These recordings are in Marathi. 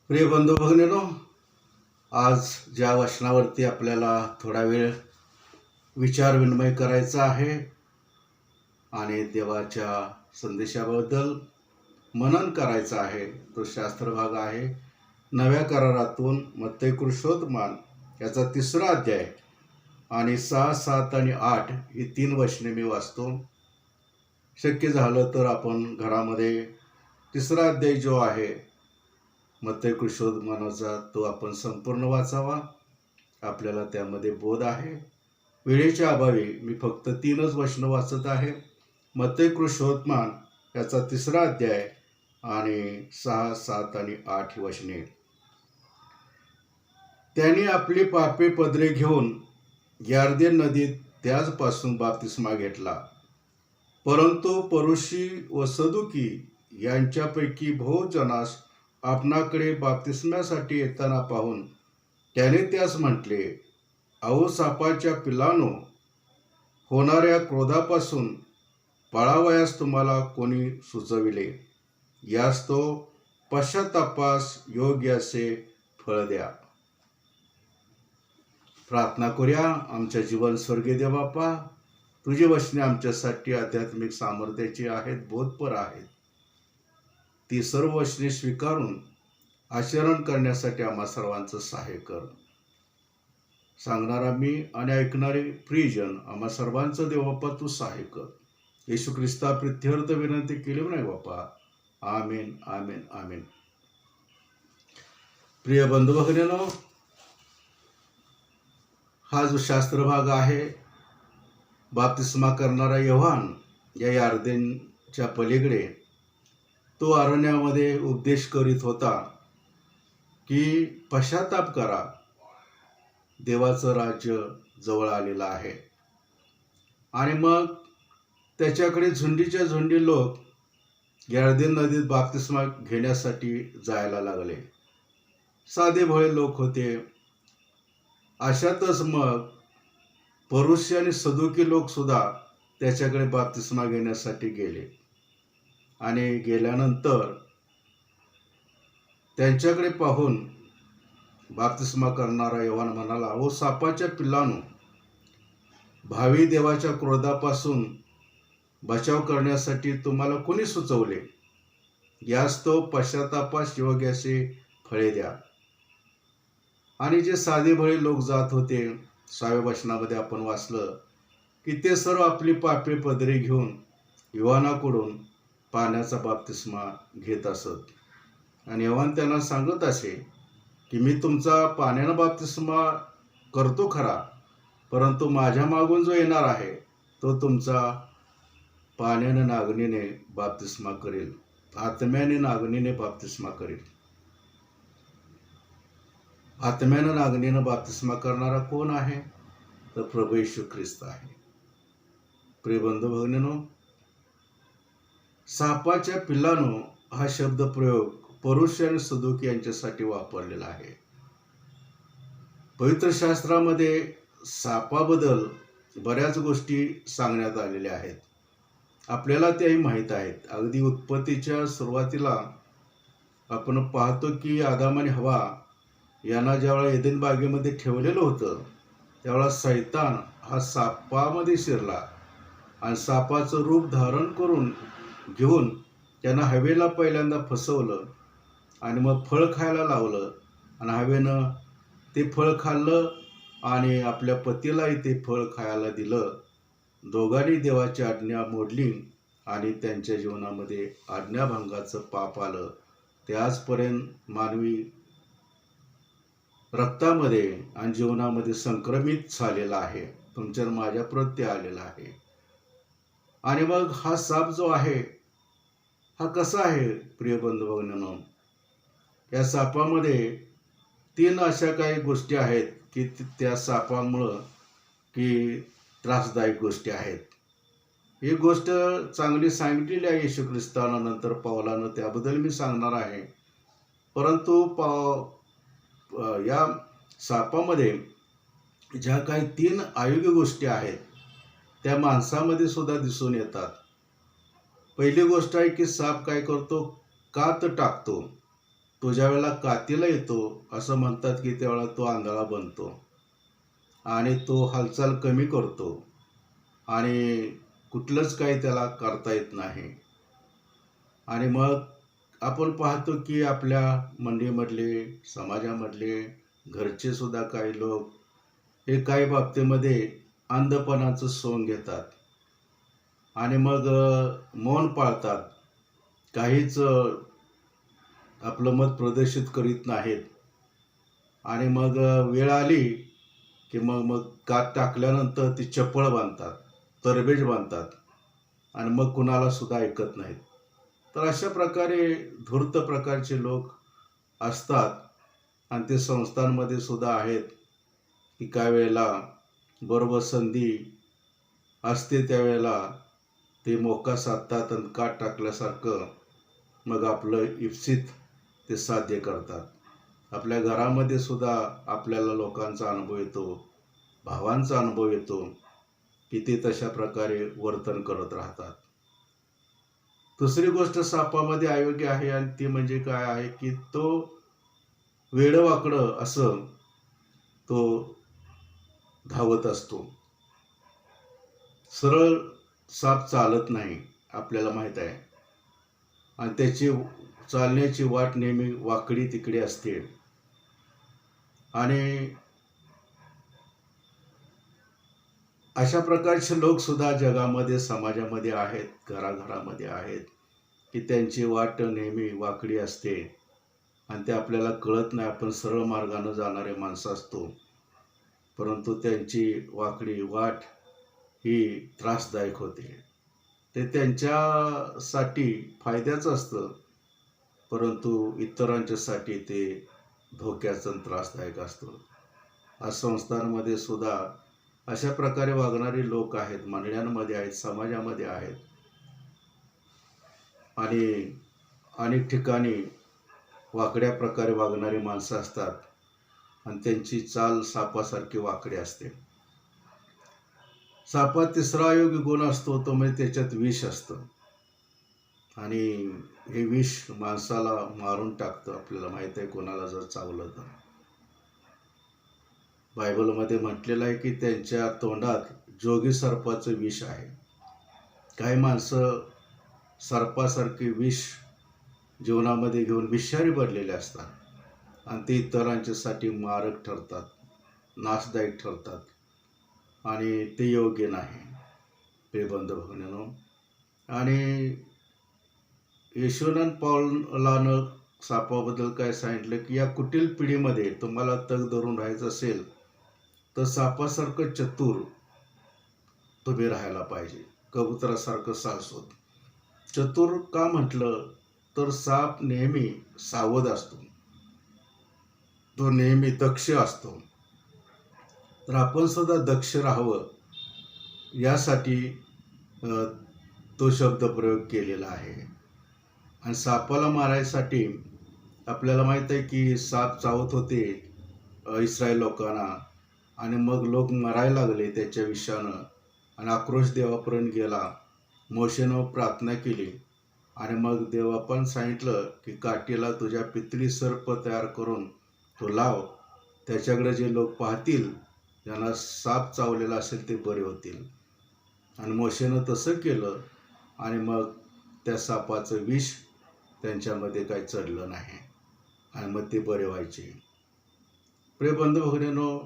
प्रिय बंधू भगिनीनो, आज ज्या वचनावरती आपल्याला थोडा वेळ विचार विनिमय करायचा आहे आणि देवाच्या संदेशाबद्दल मनन करायचं आहे, तो शास्त्र भाग आहे नव्या करारातून मत्ती कृष्णोत्मान याचा 3रा अध्याय आणि 6, 7 आणि 8 ही 3 वचने मी वाचतो. शक्य झालं तर आपण घरामध्ये 3रा अध्याय जो आहे मत्ती कृष्णोत्मानाचा तो आपण संपूर्ण वाचावा. आपल्याला त्यामध्ये बोध आहे. वेळेच्या अभावी मी फक्त 3च वचनं वाचत आहे. मत्ती कृष्णोत्मान याचा 3रा अध्याय आणि 6, 7 आणि 8 ही वचने. त्यांनी आपली पापे पदरी घेऊन यार्देन नदीत त्याचपासून बाप्तिस्मा घेतला. परंतु परुषी व सदुकी यांच्यापैकी बहु जनास आपणाकडे बाप्तिस्म्यासाठी येताना पाहून त्याने त्यास म्हटले, अहो सापाच्या पिलानो, होणाऱ्या क्रोधापासून पळावयास तुम्हाला कोणी सुचविले? यास तो पश्चातापास योग्य असे फळ द्या. प्रार्थना करूया. आमच्या जीवन स्वर्गीय देवबापा, तुझी वचने आमच्यासाठी आध्यात्मिक सामर्थ्याची आहेत, बोधपर आहेत. ती सर्व वचने स्वीकारून आचरण करण्यासाठी आम्हा सर्वांचं सहाय्य कर. सांगणारा मी आणि ऐकणारे प्रियजन आम्हा सर्वांचं देवबापा तू सहाय्य कर. येशू ख्रिस्ता प्रित्यर्थ विनंती केली नाही बापा. आमेन, आमेन, आमेन. प्रिय बंधू भगिनींनो, हा जो शास्त्र भाग आहे, बाप्तिस्मा करणारा योहान या यार्देनच्या पलीकडे तो अरण्यामध्ये उपदेश करीत होता की पश्चाताप करा, देवाचं राज्य जवळ आलेलं आहे. आणि मग त्याच्याकडे झुंडीच्या झुंडी लोक यार्देन नदीत बाप्तिस्मा घेण्यासाठी जायला लागले. साधे भोळे लोक होते. अशातच मग परुषी आणि सदुकी लोक सुद्धा त्याच्याकडे बाप्तिस्मा घेण्यासाठी गेले. आणि गेल्यानंतर त्यांच्याकडे पाहून बाप्तिस्मा करणारा योहान म्हणाला, ओ सापाच्या पिल्लांनो, भावी देवाच्या क्रोधापासून बचाव करण्यासाठी तुम्हाला कोणी सुचवले? यास तो पश्चातापास योग्य असे फळे द्या. आणि जे साधे भळे लोक जात होते, 6व्या वचनामध्ये आपण वाचलं की ते सर्व आपली पापे पदरी घेऊन योहानाकडून पाण्याचा बाप्तिस्मा घेत असत. आणि योहान त्यांना सांगत असे की मी तुमचा पाण्यानं बाप्तिस्मा करतो खरा, परंतु माझ्या मागून जो येणार आहे तो तुमचा पाण्यानं नागणीने बाप्तिस्मा करेल, आत्म्याने नागणीने बाप्तिस्मा करेल. आत्म्यानं नागणीनं बाप्तिस्मा करणारा कोण आहे? तर प्रभू येशू ख्रिस्त आहे. प्रिय बंधू भगिनींनो, सापाच्या पिल्लानो हा शब्द प्रयोग परुष आणि सदुकी यांच्यासाठी वापरलेला आहे. पवित्र शास्त्रामध्ये सापाबद्दल बऱ्याच गोष्टी सांगण्यात आलेल्या आहेत. आपल्याला त्याही माहीत आहेत. अगदी उत्पत्तीच्या सुरुवातीला आपण पाहतो की आदाम आणि हवा यांना ज्यावेळा एदेन बागेमध्ये ठेवलेलं होतं, त्यावेळा सैतान हा सापामध्ये शिरला आणि सापाचं रूप धारण करून घेऊन त्यांना हवेला पहिल्यांदा फसवलं आणि मग फळ खायला लावलं. आणि हवेनं ते फळ खाल्लं आणि आपल्या पतीलाही ते फळ खायला दिलं. दोघांनी देवाची आज्ञा मोडली आणि त्यांच्या जीवनामध्ये आज्ञाभंगाचं पाप आलं. ते आजपर्यंत मानवी रक्तामध्ये आणि जीवनामध्ये संक्रमित झालेला आहे. तुमच्या माझ्या प्रत्ये आलेला आहे. आणि मग हा साप जो आहे हा कसा आहे? प्रिय बंधू भगिनींनो, या सापामध्ये 3 अशा काही गोष्टी आहेत की त्या सापामुळं की त्रासदायक गोष्टी आहेत. ही गोष्ट चांगली सांगितलेली आहे येशू ख्रिस्तानं, नंतर पावलानं, त्याबद्दल मी सांगणार आहे. परंतु या सापामध्ये ज्या काही 3 अयोग्य गोष्टी आहेत त्या माणसामध्ये सुद्धा दिसून येतात. पहिली गोष्ट आहे की साप काय करतो? कात टाकतो. तो ज्या वेळेला कातीला येतो असं म्हणतात की त्यावेळेला तो आंधळा बनतो आणि तो हालचाल कमी करतो आणि कुठलंच काही त्याला करता येत नाही. आणि मग आपण पाहतो की आपल्या मंडळीमधले, समाजामधले, घरचे सुद्धा काही लोक हे काही बाबतीमध्ये अंधपणाचं सोंग घेतात आणि मग मौन पाळतात. काहीच आपलं मत प्रदर्शित करीत नाहीत आणि मग वेळ आली की मग मग कात टाकल्यानंतर ती चपळ बांधतात, तरबेज बांधतात आणि मग कुणाला सुद्धा ऐकत नाहीत. तर अशा प्रकारे धूर्त प्रकारचे लोक असतात आणि ते संस्थांमध्ये सुद्धा आहेत की काही वेळेला बरोबर संधी असते त्यावेळेला ते मोका साधतात आणि कात टाकल्यासारखं मग आपलं इप्सित ते साध्य करतात. आपल्या घरामध्ये सुद्धा आपल्याला लोकांचा अनुभव येतो, भावांचा अनुभव येतो की ते तशा प्रकारे वर्तन करत राहतात. दुसरी गोष्ट सापामध्ये अयोग्य आहे आणि ती म्हणजे काय आहे की तो वेडवाकडं असं तो धावत असतो. सरळ साप चालत नाही, आपल्याला माहीत आहे. आणि त्याची चालण्याची वाट नेहमी वाकडी तिकडे असते आणि अशा प्रकारचे लोक सुद्धा जगामध्ये, समाजामध्ये आहेत, घराघरामध्ये आहेत की त्यांची वाट नेहमी वाकडी असते आणि ते आपल्याला कळत नाही. आपण सरळ मार्गाने जाणारे माणसं असतो, परंतु त्यांची वाकडी वाट ही त्रासदायक होते. ते त्यांच्यासाठी फायद्याचं असतं, परंतु इतरांच्यासाठी ते धोक्याचं आणि त्रासदायक असतं. आज संस्थांमध्ये सुद्धा अशा प्रकारे वागणारे लोक आहेत, मंडळांमध्ये आहेत, समाजामध्ये आहेत आणि अनेक ठिकाणी वाकड्या प्रकारे वागणारी माणसं असतात आणि त्यांची चाल सापासारखी वाकडी असते. सापात तिसरा अयोग्य गुण असतो तो म्हणजे त्याच्यात विष असतं आणि हे विष माणसाला मारून टाकतं. आपल्याला माहीत आहे, कोणाला जर चावलं तर. बायबलमध्ये म्हटलेलं आहे की त्यांच्या तोंडात जोगी सर्पाचं विष आहे. काही माणसं सर्पासारखे विष जीवनामध्ये घेऊन विषारी पडलेले असतात आणि ते इतरांच्यासाठी मारक ठरतात, नाशदायक ठरतात आणि ते योग्य नाही. प्रियबंधू भगिनींनो, आणि येशूनं पौलानं सापाबद्दल काय सांगितलं की या कुटील पिढीमध्ये तुम्हाला तग धरून राहायचं असेल तर सापासारखं चतुर तुम्ही राहायला पाहिजे, कबुतरासारखं साहसूत. चतुर का म्हटलं तर साप नेहमी सावध असतो, तो नेहमी दक्ष असतो. तर आपण सुद्धा दक्ष राहावं यासाठी तो शब्द प्रयोग केलेला आहे. आणि सापाला मारायसाठी आपल्याला माहीत आहे की साप चावत होते इस्रायल लोकांना आणि मग लोक मरायला लागले त्याच्या विषानं आणि आक्रोश देवापर्यंत गेला. मोशेनं प्रार्थना केली आणि मग देवापण सांगितलं की काठीला तुझ्या पितळी सर्प तयार करून तो लाव, त्याच्याकडे जे लोक पाहतील ज्यांना साप चावलेला असेल ते बरे होतील. आणि मोशेनं तसं केलं आणि मग त्या सापाचं विष त्यांच्यामध्ये काही चढलं नाही आणि मग ते बरे व्हायचे. प्रिय बंधू भगिनींनो,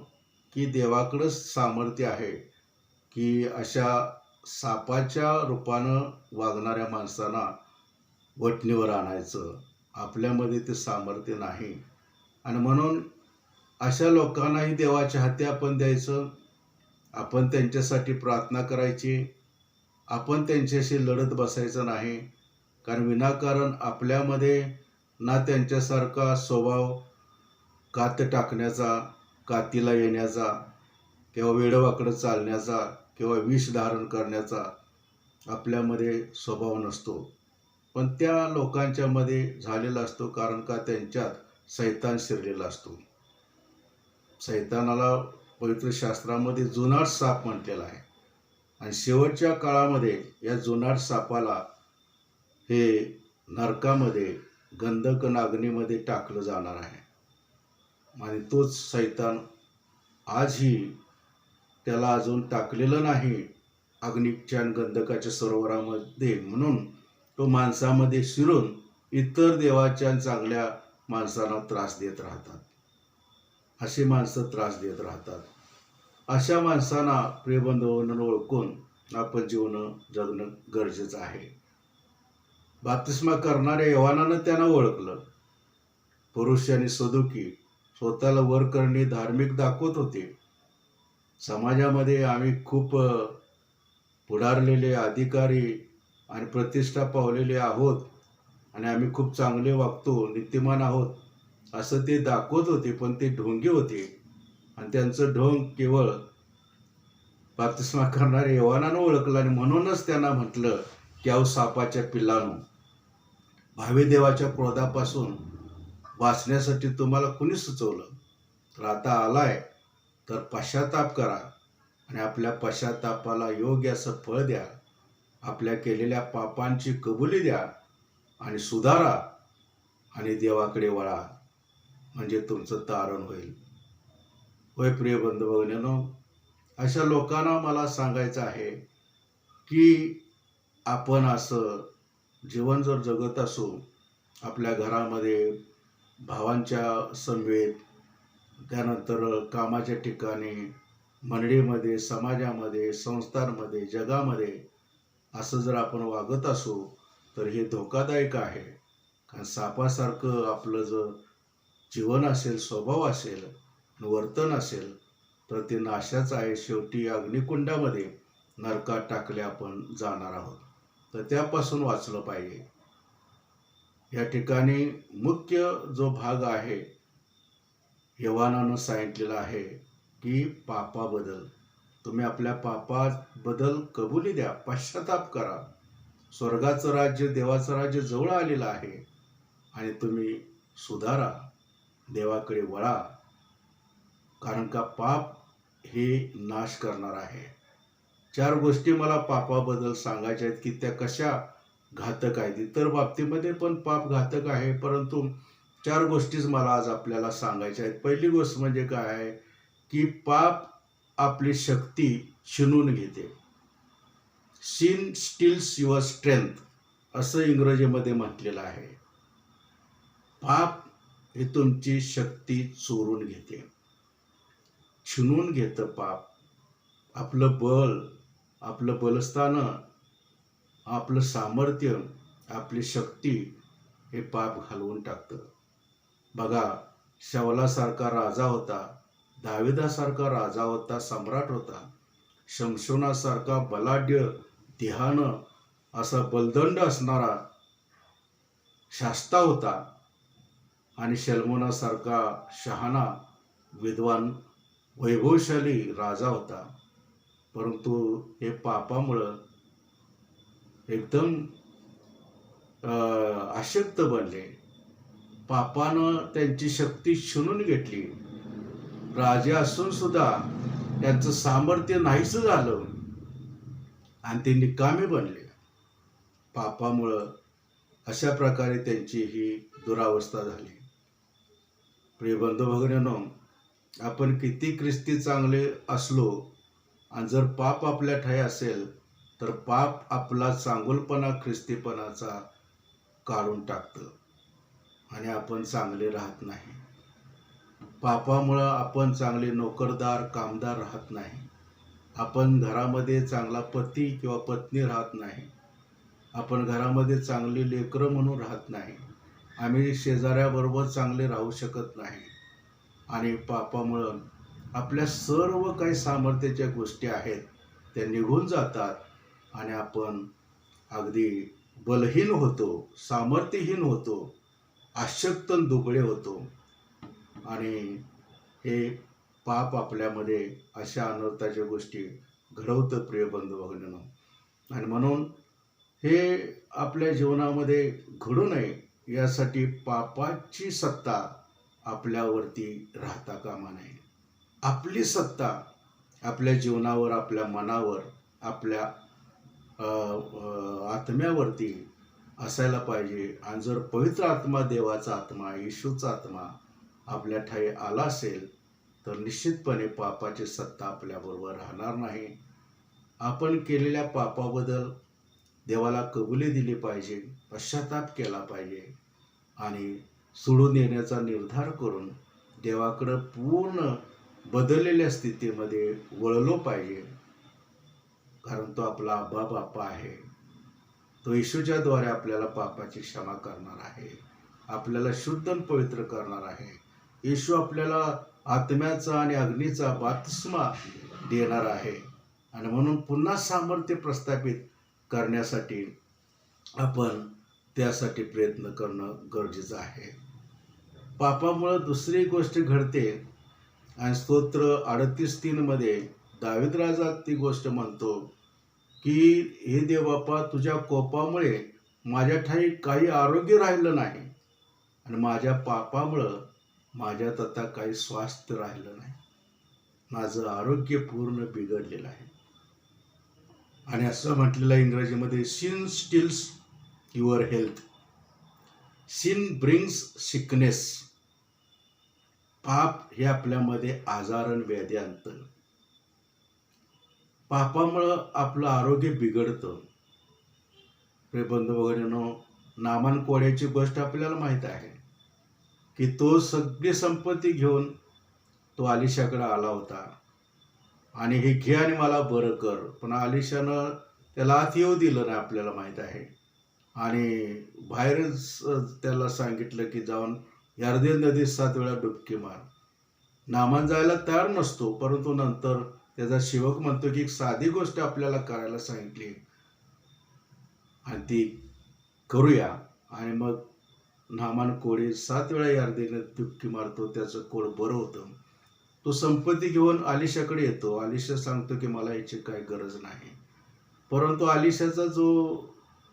की देवाकडंच सामर्थ्य आहे की अशा सापाच्या रूपानं वागणाऱ्या माणसांना वठणीवर आणायचं. आपल्यामध्ये ते सामर्थ्य नाही आणि म्हणून अशा लोकांनाही देवाच्या हाती आपण द्यायचं. आपण त्यांच्यासाठी प्रार्थना करायची. आपण त्यांच्याशी लढत बसायचं नाही, कारण विनाकारण आपल्यामध्ये ना त्यांच्यासारखा स्वभाव कात टाकण्याचा, कातीला येण्याचा किंवा वेडवाकडं चालण्याचा किंवा विष धारण करण्याचा आपल्यामध्ये स्वभाव नसतो, पण त्या लोकांच्यामध्ये झालेला असतो. कारण का त्यांच्यात सैतान शिरलेला असतो. सैतानाला पवित्र शास्त्रामध्ये जुनाट साप म्हटलेला आहे आणि शेवटच्या काळामध्ये या जुनाट सापाला हे नरकामध्ये गंधक अग्नीमध्ये टाकलं जाणार आहे. आणि तोच सैतान आजही त्याला अजून टाकलेलं नाही अग्नीच्या आणि गंधकाच्या सरोवरामध्ये, म्हणून तो माणसामध्ये शिरून इतर देवाच्या आणि चांगल्या माणसांना त्रास देत राहतात. अशी माणसं त्रास देत राहतात. अशा माणसांना प्रियबंधूंनो ओळखून आपण जगणं गरजेचं आहे. बाप्तिस्मा करणाऱ्या योहानानं त्यांना ओळखलं. पुरुष आणि सदुकी स्वतःला वर करणे धार्मिक दाखवत होते. समाजामध्ये आम्ही खूप पुढारलेले अधिकारी आणि प्रतिष्ठा पावलेले आहोत आणि आम्ही खूप चांगले वागतो, नीतिमान आहोत असं ते दाखवत होते. पण ते ढोंगी होते आणि त्यांचं ढोंग केवळ बाप्तिस्मा करणाऱ्या योहानानं ओळखलं आणि म्हणूनच त्यांना म्हटलं की अहो सापाच्या पिल्लांनो, भावी देवाच्या क्रोधापासून वाचण्यासाठी तुम्हाला कुणी सुचवलं? तर आता आलाय तर पश्चाताप करा आणि आपल्या पश्चातापाला योग्य असं फळ द्या. आपल्या केलेल्या पापांची कबुली द्या आणि सुधारा आणि देवाकडे वळा, म्हणजे तुमचं तारण होईल. होय प्रिय बंधू भगिनींनो, अशा लोकांना मला सांगायचं आहे की आपण असं जीवन जर जगत असू, आपल्या घरामध्ये, भावांच्या समवेत, त्यानंतर कामाच्या ठिकाणी, मंडळीमध्ये, समाजामध्ये, संस्थांमध्ये, जगामध्ये असं जर आपण वागत असू तर हे धोकादायक आहे. कारण सापासारखं आपलं जर जीवन असेल, स्वभाव असेल, वर्तन असेल तर ते नाशाचं आहे. शेवटी अग्निकुंडामध्ये नरकात टाकले आपण जाणार आहोत. तर त्यापासून वाचलं पाहिजे. या ठिकाणी मुख्य जो भाग आहे, योहानानं सांगितलेला आहे की पापाबद्दल तुम्ही आपल्या पापाबद्दल कबुली द्या, पश्चाताप करा. स्वर्गाचं राज्य, देवाचं राज्य जवळ आलेलं आहे आणि तुम्ही सुधारा, देवाकडे वळा. कारण का पाप हे नाश करणार आहे. 4 गोष्टी मला पापाबद्दल सांगायच्या आहेत की त्या कशा घातक आहेत. इतर बाबतीमध्ये पण पाप घातक आहे, परंतु 4 गोष्टीच मला आज आपल्याला सांगायच्या आहेत. पहिली गोष्ट म्हणजे काय आहे की पाप आपली शक्ती छिनून घेते. सिन स्टील्स युअर स्ट्रेंथ असं इंग्रजीमध्ये म्हटलेलं आहे. पाप हे तुमची शक्ती चोरून घेते, छिनून घेतं पाप. आपलं बल, आपलं बलस्थानं, आपलं सामर्थ्य, आपली शक्ती हे पाप घालवून टाकतं. बघा, शाऊलासारखा राजा होता, दाविदासारखा राजा होता, सम्राट होता, शमशोनासारखा बलाढ्य देहानं असा बलदंड असणारा शास्ता होता आणि सलमोनासारखा शहाणा, विद्वान, वैभवशाली राजा होता. परंतु हे पापामुळं एकदम अशक्त बनले. पापानं त्यांची शक्ती छिनून घेतली. राजे असून सुद्धा त्यांचं सामर्थ्य नाहीसं झालं आणि ते निकामी बनले. पापामुळं अशा प्रकारे त्यांची ही दुरावस्था झाली. प्रिय बंधू भगिनींनो, आपण किती ख्रिस्ती चांगले असलो आणि जर पाप आपल्या ठाई असेल तर पाप आपला चांगुलपणा, ख्रिस्तीपणाचा काढून टाकतं आणि आपण चांगले राहत नाही. पापामुळं आपण चांगले नोकरदार, कामदार राहत नाही. आपण घरामध्ये चांगला पती किंवा पत्नी राहत नाही. आपण घरामध्ये चांगली लेकरं म्हणून राहत नाही. आम्ही शेजाऱ्याबरोबर चांगले राहू शकत नाही. आणि पापामुळं आपल्या सर्व काही सामर्थ्याच्या गोष्टी आहेत त्या निघून जातात आणि आपण अगदी बलहीन होतो, सामर्थ्यहीन होतो, अशक्त दुबळे होतो. आणि हे पाप आपल्यामध्ये अशा अनर्थाच्या गोष्टी घडवतं प्रिय बंधू भगिनींनो. आणि म्हणून हे आपल्या जीवनामध्ये घडू नये यासाठी पापाची सत्ता आपल्यावरती राहता कामा नये. आपली सत्ता आपल्या जीवनावर, आपल्या मनावर, आपल्या आत्म्यावरती असायला पाहिजे. आणि जर पवित्र आत्मा, देवाचा आत्मा, येशूचा आत्मा आपल्या ठाई आला असेल तर निश्चितपणे पापाची सत्ता आपल्याबरोबर राहणार नाही. आपण केलेल्या पापाबद्दल देवाला कबुली दिली पाहिजे, पश्चाताप केला पाहिजे आणि सोडून येण्याचा निर्धार करून देवाकडं पूर्ण बदललेल्या स्थितीमध्ये वळलो पाहिजे. कारण तो आपला अब्बा बापा आहे. तो येशूच्याद्वारे आपल्याला पापाची क्षमा करणार आहे, आपल्याला शुद्ध आणि पवित्र करणार आहे. येशू आपल्याला आत्म्याचा आणि अग्नीचा बाप्तिस्मा देणार आहे. आणि म्हणून पुन्हा सामर्थ्य प्रस्थापित करण्यासाठी आपण त्यासाठी प्रयत्न करणं गरजेचं आहे. पापामुळं दुसरी गोष्ट घडते आणि स्तोत्र 38:3 मध्ये दावीद राजा ती गोष्ट म्हणतो की हे देवबापा, तुझ्या कोपामुळे माझ्या ठाई काही आरोग्य राहिलं नाही आणि माझ्या पापामुळं माझ्यात आता काही स्वास्थ्य राहिलं नाही. माझं आरोग्य पूर्ण बिघडलेलं आहे. आणि असं म्हटलेलं आहे इंग्रजीमध्ये, sin steals your health, sin brings sickness. पाप हे आपल्यामध्ये आजार आणि व्याधी आणतं. पापामुळं आपलं आरोग्य बिघडतं. प्रिय बंधू भगिनींनो, नामान कोड्याची गोष्ट आपल्याला माहीत आहे की तो सगळी संपत्ती घेऊन तो अलिशाकडे आला होता आणि हे घे आणि मला बरं कर. पण अलिशानं त्याला आत येऊ दिलं नाही, आपल्याला माहीत आहे. आणि बाहेरच त्याला सांगितलं की जाऊन यर्देन नदीत 7 वेळा डुबकी मार. नामान जायला तयार नसतो, परंतु नंतर त्याचा सेवक म्हणतो की एक साधी गोष्ट आपल्याला करायला सांगितली आणि ती करूया. आणि मग नामान कोडी 7 वेळा यर्देन डुबकी मारतो, त्याचं कोड बरं होतं. तो संपत्ती घेऊन अलिशाकडे येतो. अलिशा सांगतो की मला याची काही गरज नाही. परंतु अलिशाचा जो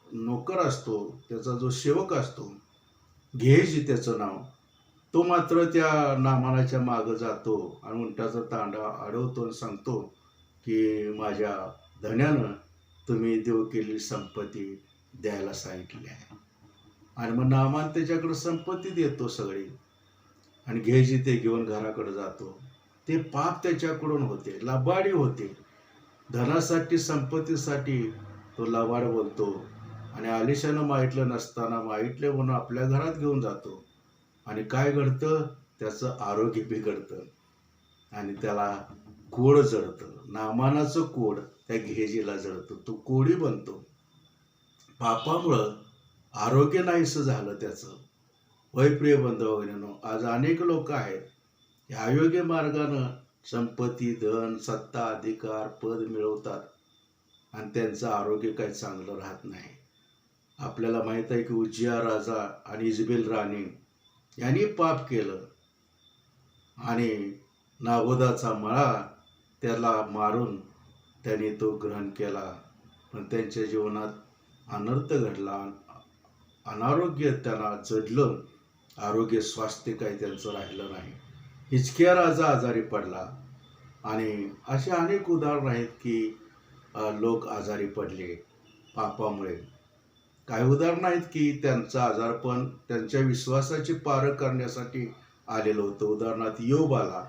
नोकर असतो, त्याचा जो सेवक असतो, गेहजी त्याचं नाव, तो मात्र त्या नामानाच्या मागं जातो आणि उंटाचा तांडा अडवतो आणि सांगतो की माझ्या धन्यानं तुम्ही देव केलेली संपत्ती द्यायला सांगितली आहे. आणि मग नामान त्याच्याकडे संपत्ती देतो सगळी आणि गेहजी ते घेऊन घराकडे जातो. ते पाप त्याच्याकडून होते, लबाडी होते. धनासाठी, संपत्तीसाठी तो लबाड बोलतो आणि अलिशानं मागितलं नसताना मागितले म्हणून आपल्या घरात घेऊन जातो. आणि काय घडतं, त्याचं आरोग्य बिघडतं आणि त्याला कोड जळतं. नामानाचं कोड त्या गेहजीला जळतं, तो कोडी बनतो. पापामुळं आरोग्य नाहीसं झालं त्याचं. वय प्रिय बंधू भगिनींनो, आज अनेक लोक आहेत अयोग्य मार्गानं संपत्ती, धन, सत्ता, अधिकार, पद मिळवतात आणि त्यांचं आरोग्य काही चांगलं राहत नाही. आपल्याला माहीत आहे की उज्जिया राजा आणि इजबेल राणी यांनी पाप केलं आणि नाबोदाचा मळा त्याला मारून त्यांनी तो ग्रहण केला. पण त्यांच्या जीवनात अनर्थ घडला, अनारोग्य त्यांना जडलं, आरोग्य स्वास्थ्य काही त्यांचं राहिलं नाही. हिजकिया राजा आजारी पडला आणि असे अनेक उदाहरण आहेत की लोक आजारी पडले पापामुळे. काही उदाहरणं आहेत की त्यांचं आजारपण त्यांच्या विश्वासाची पारख करण्यासाठी आलेलं होतं. उदाहरणार्थ योबाला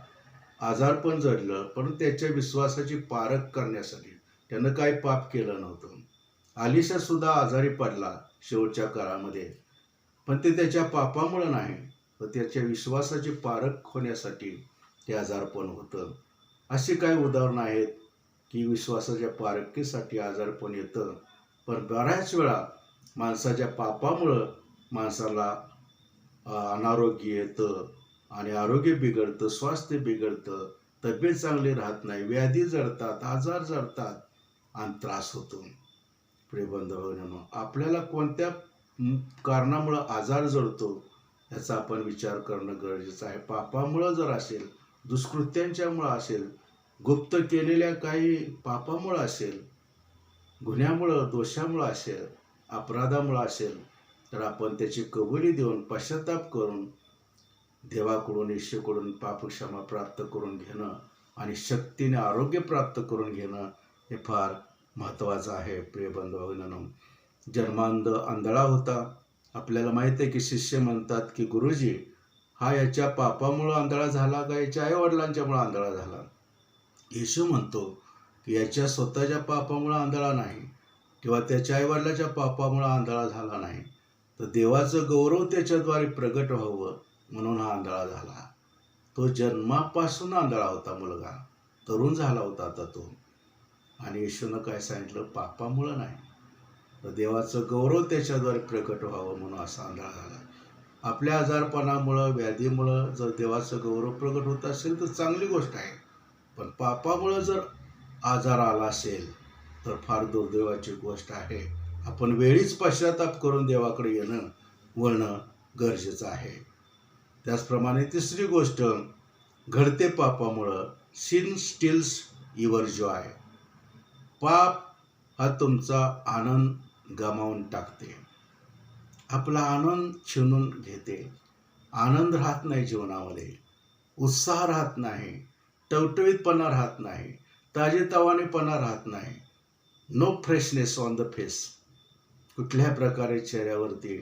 आजारपण जडलं, पण त्याच्या विश्वासाची पारख करण्यासाठी. त्यानं काही पाप केलं नव्हतं. अलिशा सुद्धा आजारी पडला शेवटच्या काळामध्ये, पण ते त्याच्या पापामुळं नाही, तर त्याच्या विश्वासाची पारख होण्यासाठी ते आजारपण होतं. अशी काही उदाहरणं आहेत की विश्वासाच्या पारखीसाठी आजारपण येतं. पण बऱ्याच वेळा माणसाच्या पापामुळं माणसाला अनारोग्य येतं आणि आरोग्य बिघडतं, स्वास्थ्य बिघडतं, तब्येत चांगली राहत नाही, व्याधी जडतात, आजार जडतात आणि त्रास होतो. प्रिय बंधू भगिनींनो, आपल्याला कोणत्या कारणामुळं आजार जडतो याचा आपण विचार करणं गरजेचं आहे. पापामुळं जर असेल, दुष्कृत्यांच्यामुळं असेल, गुप्त केलेल्या काही पापामुळं असेल, गुन्ह्यामुळं, दोषामुळं असेल, अपराधामुळं असेल, तर आपण त्याची कबुली देऊन पश्चाताप करून देवाकडून, येशूकडून पापक्षमा प्राप्त करून घेणं आणि शक्तीने आरोग्य प्राप्त करून घेणं हे फार महत्त्वाचं आहे. प्रिय बंधू भगिनींनो, जन्मांध आंधळा होता. आपल्याला माहिती आहे की शिष्य म्हणतात की गुरुजी, हा याच्या पापामुळं आंधळा झाला का याच्या आईवडिलांच्यामुळं आंधळा झाला? येशू म्हणतो की याच्या स्वतःच्या पापामुळं आंधळा नाही किंवा त्याच्या आईवडिलाच्या पापामुळं आंधळा झाला नाही, तर देवाचं गौरव त्याच्याद्वारे प्रगट व्हावं म्हणून हा आंधळा झाला. तो जन्मापासून आंधळा होता मुलगा, तरुण झाला होता आता तो. आणि येशूनं काय सांगितलं? पापामुळं नाही, तर देवाचं गौरव त्याच्याद्वारे प्रकट व्हावं म्हणून असा आंधळा झाला. आपल्या आजारपणामुळं, व्याधीमुळं जर देवाचं गौरव प्रकट होत असेल तर चांगली गोष्ट आहे. पण पापामुळं जर आजार आला असेल तर फार दुर्दैवाची गोष्ट आहे. आपण वेळीच पश्चाताप करून देवाकडे येणं, वळणं गरजेचं आहे. त्याचप्रमाणे तिसरी गोष्ट घडते पापामुळं, सिन स्टील्स युअर जॉय. पाप हा तुमचा आनंद गमावून टाकते, आपला आनंद छीनून घेते. आनंद राहत नाही जीवनामध्ये, उत्साह राहत नाही, टवटवीतपणा राहत नाही, ताजेतवानेपणा राहत नाही. No freshness on the face. कुठल्याही प्रकारे चेहऱ्यावरती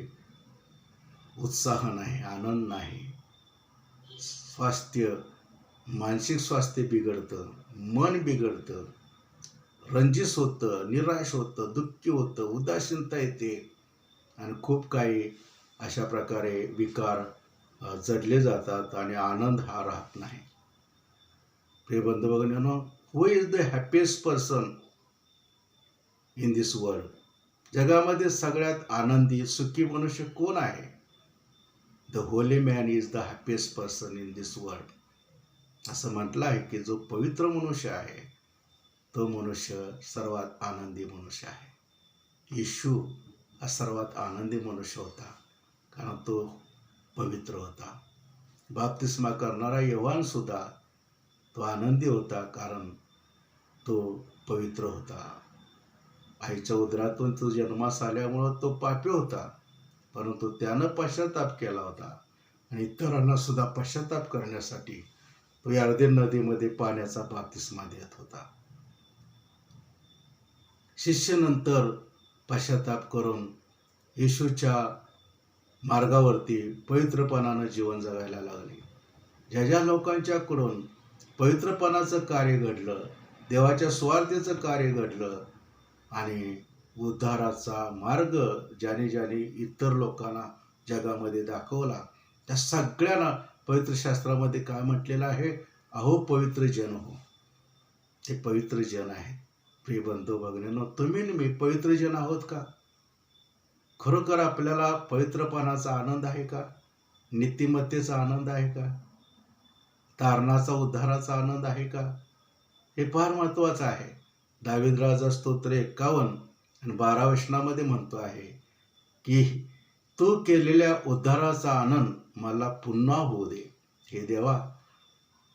उत्साह नाही, आनंद नाही. स्वास्थ्य, मानसिक स्वास्थ्य बिघडतं, मन बिघडतं, रंजिस होतं, निराश होतं, दुःखी होतं, उदासीनता येते आणि खूप काही अशा प्रकारे विकार जडले जातात आणि आनंद हा राहत नाही. प्रिय बंधू भगिनींनो, who is the happiest person in this world? जगामध्ये सगळ्यात आनंदी, सुखी मनुष्य कोण आहे? The holy man is the happiest person in this world. असं म्हटलं आहे की जो पवित्र मनुष्य आहे तो मनुष्य सर्वात आनंदी मनुष्य आहे. येशू हा सर्वात आनंदी मनुष्य होता, कारण तो पवित्र होता. बाप्तिस्मा करणारा योहान सुद्धा तो आनंदी होता, कारण तो पवित्र होता. आईच्या उदरातून तो जन्मास आल्यामुळं तो पापी होता, परंतु त्यानं पश्चाताप केला होता आणि इतरांना सुद्धा पश्चाताप करण्यासाठी तो यर्देन नदीमध्ये पाण्याचा बाप्तिस्मा देत होता. शिष्य नंतर पश्चाताप करून येशूच्या मार्गावरती पवित्रपणानं जीवन जगायला लागले. ज्या ज्या लोकांच्याकडून पवित्रपणाचं कार्य घडलं, देवाच्या स्वार्थेचं कार्य घडलं आणि उद्धाराचा मार्ग ज्याने ज्याने इतर लोकांना जगामध्ये दाखवला, त्या सगळ्यांना पवित्र शास्त्रामध्ये काय म्हटलेलं आहे? अहो पवित्र जन हो. ते पवित्र जन आहेत. प्रिय बंधू भगिनींनो, तुम्ही मी पवित्र जन आहोत का? खरोखर आपल्याला पवित्रपणाचा आनंद आहे का? नीतिमत्तेचा आनंद आहे का? तारणाचा, उद्धाराचा आनंद आहे का? हे फार महत्त्वाचं आहे. दावीद राजा स्तोत्र 51 आणि 12 वचनामध्ये म्हणतो आहे की तू केलेल्या उद्धाराचा आनंद मला पुन्हा होऊ दे. हे देवा,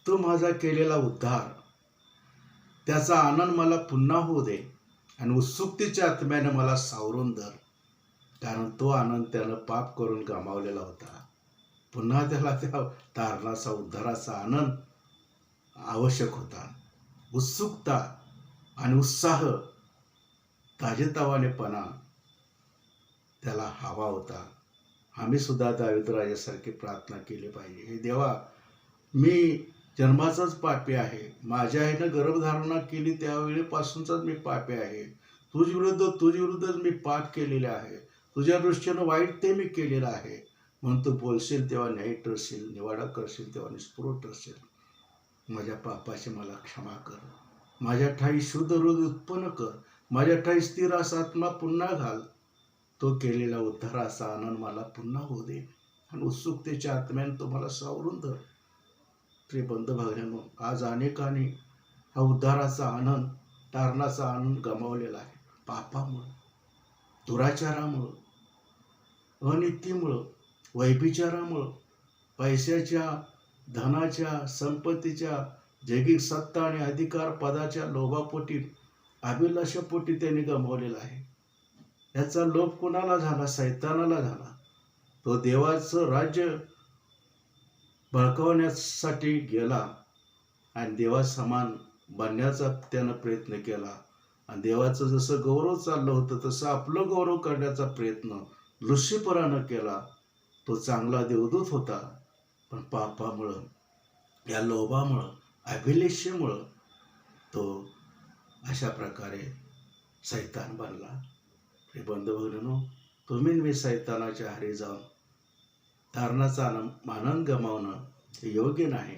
तू माझा केलेला उद्धार, त्याचा आनंद मला पुन्हा होऊ दे आणि उत्सुकतेच्या आत्म्याने मला सावरून धर, कारण तो आनंद त्यानं पाप करून गमावलेला होता. पुन्हा त्याला त्या तारणाचा, उद्धाराचा आनंद आवश्यक होता. उत्सुकता आणि उत्साह, ताजेतवानेपणा त्याला हवा होता. आम्ही सुद्धा दावीद राजासारखी प्रार्थना केली पाहिजे. हे देवा, मी जन्माचाच पापी आहे, माझ्या आईनं गर्भधारणा केली त्यावेळेपासूनचाच मी पापी आहे. तुझ्याविरुद्धच मी पाप केलेले आहे, तुझ्या दृष्टीनं वाईट ते मी केलेलं आहे. म्हणून तू बोलशील तेव्हा न्याय ठरशील, निवाडा करशील तेव्हा निष्ठुर ठरशील. माझ्या पापाची मला क्षमा कर, माझ्या ठाई शुद्ध हृदय उत्पन्न कर, माझ्या ठाई स्थिर असा आत्मा पुन्हा घाल. तो केलेला उद्धाराचा आनंद मला पुन्हा होऊ दे आणि उत्सुकतेच्या आत्म्याने तो मला सावरून धर. प्रिय बंधू भगिनींनो, आज अनेकांनी हा उद्धाराचा आनंद, तारणाचा आनंद गमावलेला आहे. पापामुळं, दुराचारामुळं, अनितीमुळं, वैभिचारामुळं, पैशाच्या, धनाच्या, संपत्तीच्या, जैगिक सत्ता आणि अधिकार पदाच्या लोभापोटी, अभिलाषापोटी त्यांनी गमावलेला आहे. याचा लोभ कोणाला झाला? सैतानाला झाला. तो देवाचं राज्य बळकावण्यासाठी गेला आणि देवासमान बनण्याचा त्यानं प्रयत्न केला. आणि देवाचं जसं गौरव चाललं होतं तसं आपलं गौरव करण्याचा प्रयत्न लुसिफरानं केला. तो चांगला देवदूत होता, पण पापामुळं, या लोभामुळं, अभिलेषेमुळं तो अशा प्रकारे सैतान बनला. हे बंधू भगिनींनो, तुम्ही मी सैतानाच्या आहारी जाऊन तारणाचा आनंद गमावणं हे योग्य नाही.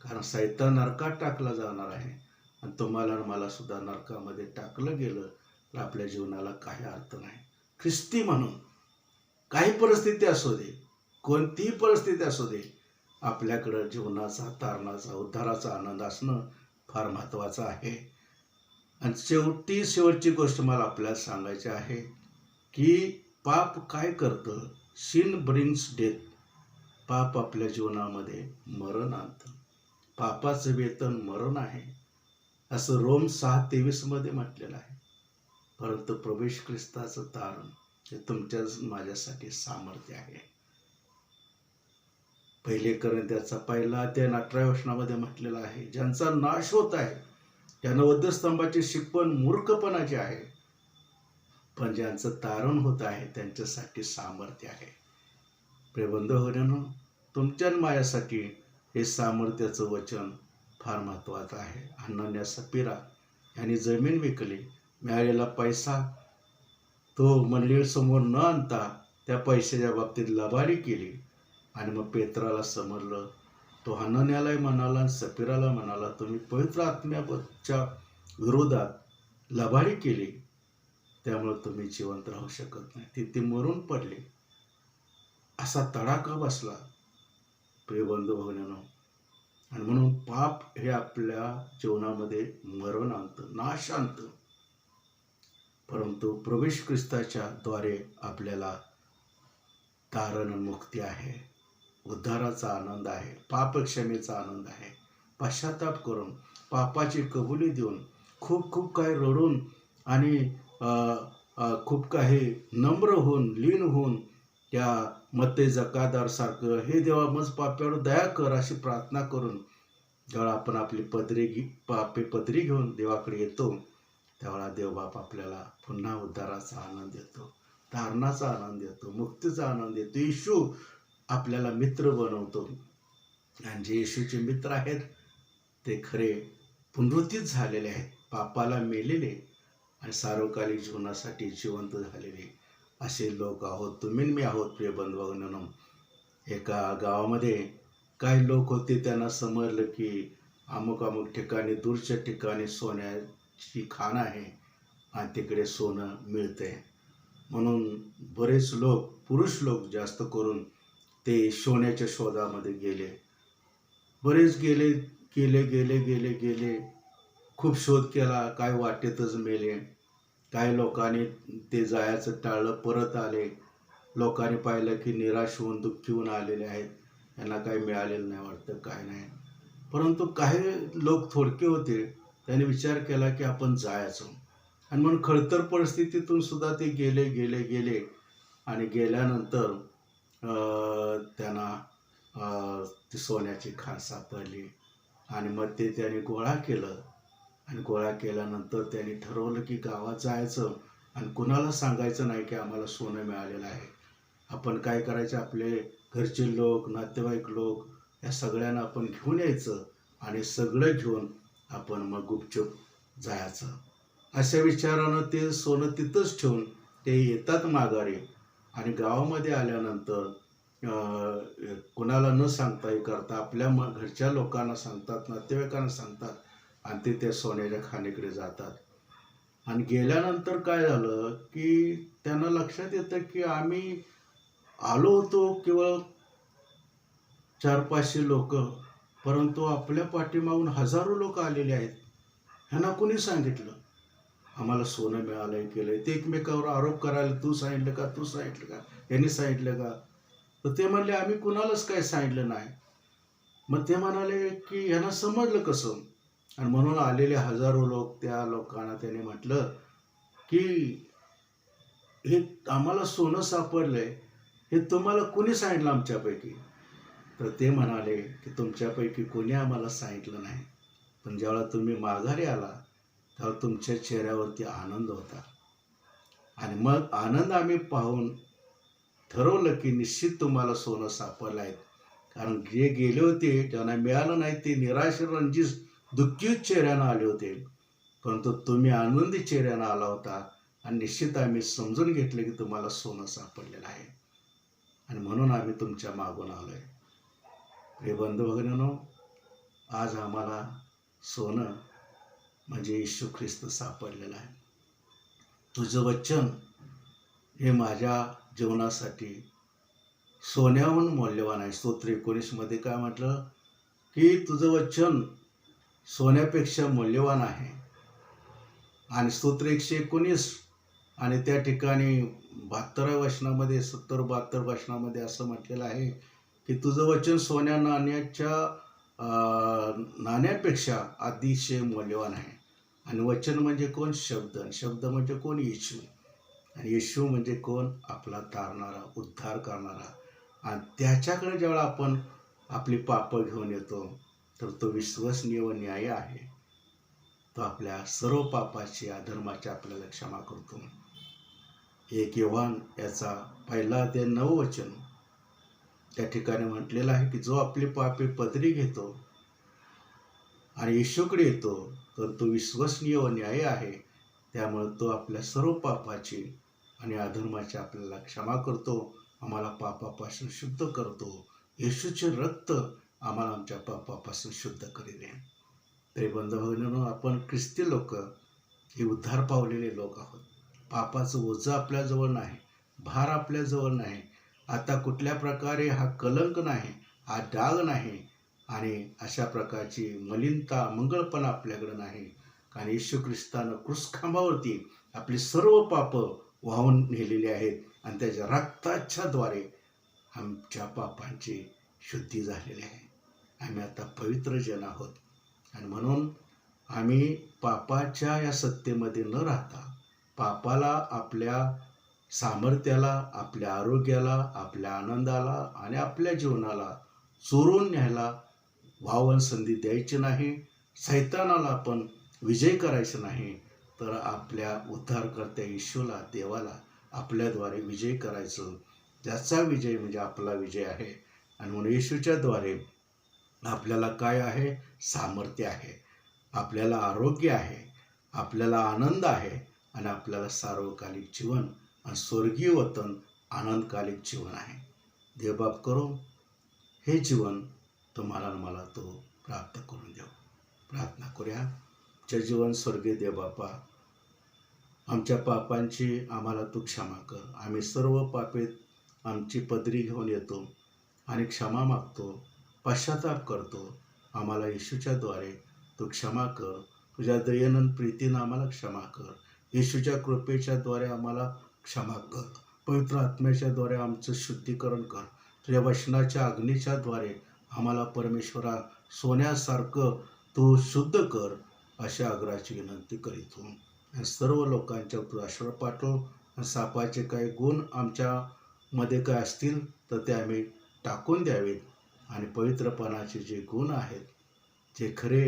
कारण सैतान नरकात टाकला जाणार आहे आणि तुम्हाला मला सुद्धा नरकामध्ये टाकलं गेलं तर आपल्या जीवनाला काही अर्थ नाही. ख्रिस्ती म्हणून काही परिस्थिती असू दे, कोणतीही परिस्थिती असू दे, आपल्याकडं जीवनाचा, तारणाचा, उद्धाराचा आनंद असणं फार महत्त्वाचं आहे. आणि शेवटची गोष्ट मला आपल्याला सांगायची आहे की पाप काय करतं? Sin brings death. पाप आपल्या जीवनामध्ये मरण आणतं. पापाचं वेतन मरण आहे, असं रोम 6:23 म्हटलेलं आहे. परंतु प्रभू ख्रिस्ताचं तारण हे तुमच्या माझ्यासाठी सामर्थ्य आहे. 1 कोरिंथ्याचा 1:18 म्हटलेलं आहे, ज्यांचा नाश होत आहे त्यांना वधस्तंभाची शिकवण मूर्खपणाची आहे, पण ज्यांचं तारण होत आहे त्यांच्यासाठी सामर्थ्य आहे. प्रिय बंधू भगिनींनो, तुमच्या माझ्यासाठी हे सामर्थ्याचं वचन फार महत्त्वाचं आहे. हनन्या सफीरा यांनी जमीन विकली, मिळालेला पैसा तो मंडळीसमोर न आणता त्या पैशाच्या बाबतीत लबाडी केली. आणि मग पेत्राला समजलं. तो हनन्यालाही म्हणाला आणि सफीराला म्हणाला, तुम्ही पवित्र आत्म्याच्या विरोधात लबाडी केली, त्यामुळे तुम्ही जिवंत राहू शकत नाही. ती मरून पडली. असा तडाखा बसला प्रिय बंधू भगिनींनो. आणि म्हणून पाप हे आपल्या जीवनामध्ये मरण आणतं, नाश आणतं. परंतु प्रभू ख्रिस्ताच्या द्वारे आपल्याला तारण मुक्ती आहे, उद्धाराचा आनंद आहे, पापक्षमेचा आनंद आहे. पश्चाताप करून, पापाची कबुली देऊन, खूप काही रडून आणि खूप काही नम्र होऊन, लीन होऊन, त्या मत्ते जकादारसारखं, हे देवा मज पाप्यावर दया कर अशी प्रार्थना करून जेव्हा आपण आपली पदरी घेऊन देवाकडे येतो, त्यावेळा देवबाप आपल्याला पुन्हा उद्धाराचा आनंद देतो, तारणाचा आनंद देतो, मुक्तीचा आनंद देतो. येशू आपल्याला मित्र बनवतो. आणि जे येशूचे मित्र आहेत ते खरे पुनरुत्थित झालेले आहेत, पापाला मेलेले आणि सार्वकालिक जीवनासाठी जिवंत झालेले असे लोक आहोत. तुम्ही मी आहोत. प्रिय बंधू भगिनींनो, एका गावामध्ये काही लोक होते, त्यांना समजलं की अमुक ठिकाणी, दूरच्या ठिकाणी सोन्याची खाण आहे आणि तिकडे सोनं मिळतंय. म्हणून बरेच लोक, पुरुष लोक जास्त करून, ते सोन्याच्या शोधामध्ये गेले. बरेच गेले, खूप शोध केला, काय वाटेतच मेले. काही लोकांनी ते जायचं टाळलं, परत आले. लोकांनी पाहिलं की निराश होऊन, दुःखी होऊन आलेले आहेत, यांना काही मिळालेलं नाही वाटतं, काय नाही. परंतु काही लोक थोडके होते, त्यांनी विचार केला की आपण जायचं. आणि म्हणून खडतर परिस्थितीतून सुद्धा ते गेले आणि गेल्यानंतर त्यांना ती सोन्याची खाण सापडली. आणि मग ते त्यांनी गोळा केलं. आणि गोळा केल्यानंतर त्यांनी ठरवलं की गावात जायचं आणि कुणाला सांगायचं नाही की आम्हाला सोनं मिळालेलं आहे. आपण काय करायचं, आपले घरचे लोक, नातेवाईक लोक, या सगळ्यांना आपण घेऊन यायचं आणि सगळं घेऊन आपण मग गुपचूप जायचं. अशा विचारानं ते सोनं तिथंच ठेवून ते येतात माघारी. आणि गावामध्ये आल्यानंतर कुणाला न सांगता हे करता आपल्या घरच्या लोकांना सांगतात, नातेवाईकांना सांगतात आणि ते त्या सोन्याच्या खाणीकडे जातात. आणि गेल्यानंतर काय झालं की त्यांना लक्षात येतं की आम्ही आलो होतो केवळ 400-500 लोक, परंतु आपल्या पाठीमागून हजारो लोक आलेले आहेत. ह्यांना कोणी सांगितलं आम्हाला सोनं मिळालंय, केलंय? ते एकमेकावर आरोप करायला, तू सांगितलं का, यांनी सांगितलं का? तर ते म्हणले आम्ही कुणालाच काय सांगितलं नाही. मग ते म्हणाले की यांना समजलं कसं? आणि म्हणून आलेले हजारो लोक, त्या लोकांना त्याने म्हटलं की हे आम्हाला सोनं सापडलंय, हे तुम्हाला कोणी सांगितलं आमच्यापैकी? तर ते म्हणाले की तुमच्यापैकी कोणी आम्हाला सांगितलं नाही, पण ज्यावेळा तुम्ही माघारी आला तेव्हा तुमच्या चेहऱ्यावरती आनंद होता. आणि मग आनंद आम्ही पाहून ठरवलं की निश्चित तुम्हाला सोनं सापडलं आहे. कारण जे गेले होते ज्यांना मिळालं नाही ते निराश, रंजित, दुःखी चेहऱ्यानं आले होते. परंतु तुम्ही आनंदी चेहऱ्यानं आला होता आणि निश्चित आम्ही समजून घेतले की तुम्हाला सोनं सापडलेलं आहे आणि म्हणून आम्ही तुमच्या मागून आलोय. प्रिय बंधू भगिनींनो, आज आम्हाला सोनं म्हणजे येशू ख्रिस्त सापडलेलं आहे. तुझं वचन हे माझ्या जीवनासाठी सोन्याहून मौल्यवान आहे. स्तोत्र 19 मध्ये काय म्हटलं की तुझं वचन सोन्यापेक्षा मौल्यवान आहे. आणि स्तोत्र 119 आणि त्या ठिकाणी 72व्या वचनामध्ये 70-72 वचनामध्ये असं म्हटलेलं आहे की तुझं वचन सोन्या नाण्यापेक्षा अतिशय मौल्यवान आहे. आणि वचन म्हणजे कोण? शब्द. शब्द म्हणजे कोण? येशू. आणि येशू म्हणजे कोण? आपला तारणारा, उद्धार करणारा. आणि त्याच्याकडे जेव्हा आपण आपली पापं घेऊन येतो तर तो विश्वसनीय व न्यायी आहे. तो आपल्या सर्व पापाची, अधर्माची आपल्याला क्षमा करतो. 1 योहान याचा 1:9 वचन त्या ठिकाणी म्हटलेलं आहे की जो आपली पापे पदरी घेतो आणि येशूकडे येतो तर तो विश्वसनीय व न्यायी आहे. त्यामुळे तो आपल्या सर्व पापाची आणि अधर्माची आपल्याला क्षमा करतो, आम्हाला पापापासून शुद्ध करतो. येशूचे रक्त आम्हाला आमच्या पापापासून शुद्ध करील. तरी बंधू भगिनींनो, आपण ख्रिस्ती लोक हे उद्धार पावलेले लोक आहोत. पापाचं ओझं आपल्याजवळ नाही, भार आपल्याजवळ नाही. आता कुठल्या प्रकारे हा कलंक नाही, हा डाग नाही आणि अशा प्रकारची मलिनता, मंगळपणा आपल्याकडे नाही. कारण येशू ख्रिस्तानं क्रूसखांबावरती आपली सर्व पापं वाहून नेलेली आहेत आणि त्याच्या रक्ताच्या द्वारे आमच्या पापांची शुद्धी झालेली आहे. आम्ही आता पवित्र जन आहोत. आणि म्हणून आम्ही पापाच्या या सत्तेमध्ये न राहता पापाला, आपल्या सामर्थ्याला, आपल्या आरोग्याला, आपल्या आनंदाला आणि आपल्या जीवनाला चोरून न्यायला वावन संधी द्यायची नाही. सैतानाला आपण विजय करायचा नाही, तर आपल्या उद्धारकर्त्या येशूला, देवाला आपल्याद्वारे विजय करायचं. ज्याचा विजय म्हणजे आपला विजय आहे. आणि म्हणून येशूच्याद्वारे आपल्याला काय आहे? सामर्थ्य आहे, आपल्याला आरोग्य आहे, आपल्याला आनंद आहे आणि आपल्याला सार्वकालिक जीवन आणि स्वर्गीय वतन, आनंदकालिक जीवन आहे. देवबाप करो हे जीवन तुम्हाला मला तो प्राप्त करून देऊ. प्रार्थना करूया. चे जीवन स्वर्गीय देवबापा, आमच्या पापांची आम्हाला तू क्षमा कर. आम्ही सर्व पापे आमची पदरी घेऊन येतो आणि क्षमा मागतो, पश्चाताप करतो. आम्हाला येशूच्याद्वारे तू क्षमा कर. तुझ्या दयेनं प्रीतीनं आम्हाला क्षमा कर. येशूच्या कृपेच्याद्वारे आम्हाला क्षमा कर. पवित्र आत्म्याच्याद्वारे आमचं शुद्धीकरण कर. तुझ्या वचनाच्या अग्नीच्याद्वारे आम्हाला परमेश्वरा सोन्यासारखं तू शुद्ध कर, अशा आग्रहाची विनंती करीतो. आणि सर्व लोकांच्या तू आशीर्वाद पाठव. आणि सापाचे काही गुण आमच्यामध्ये काय असतील तर ते आम्ही टाकून द्यावेत. आणि पवित्रपणाचे जे गुण आहेत, जे खरे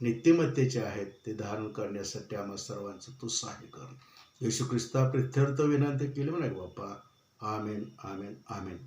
नीतिमत्तेचे आहेत, ते धारण करण्यासाठी आम्हा सर्वांचं तू सहाय्य कर. येशू ख्रिस्ता प्रित्यर्थ विनंती केली म्हणे बाप्पा. आमेन, आमेन, आमेन.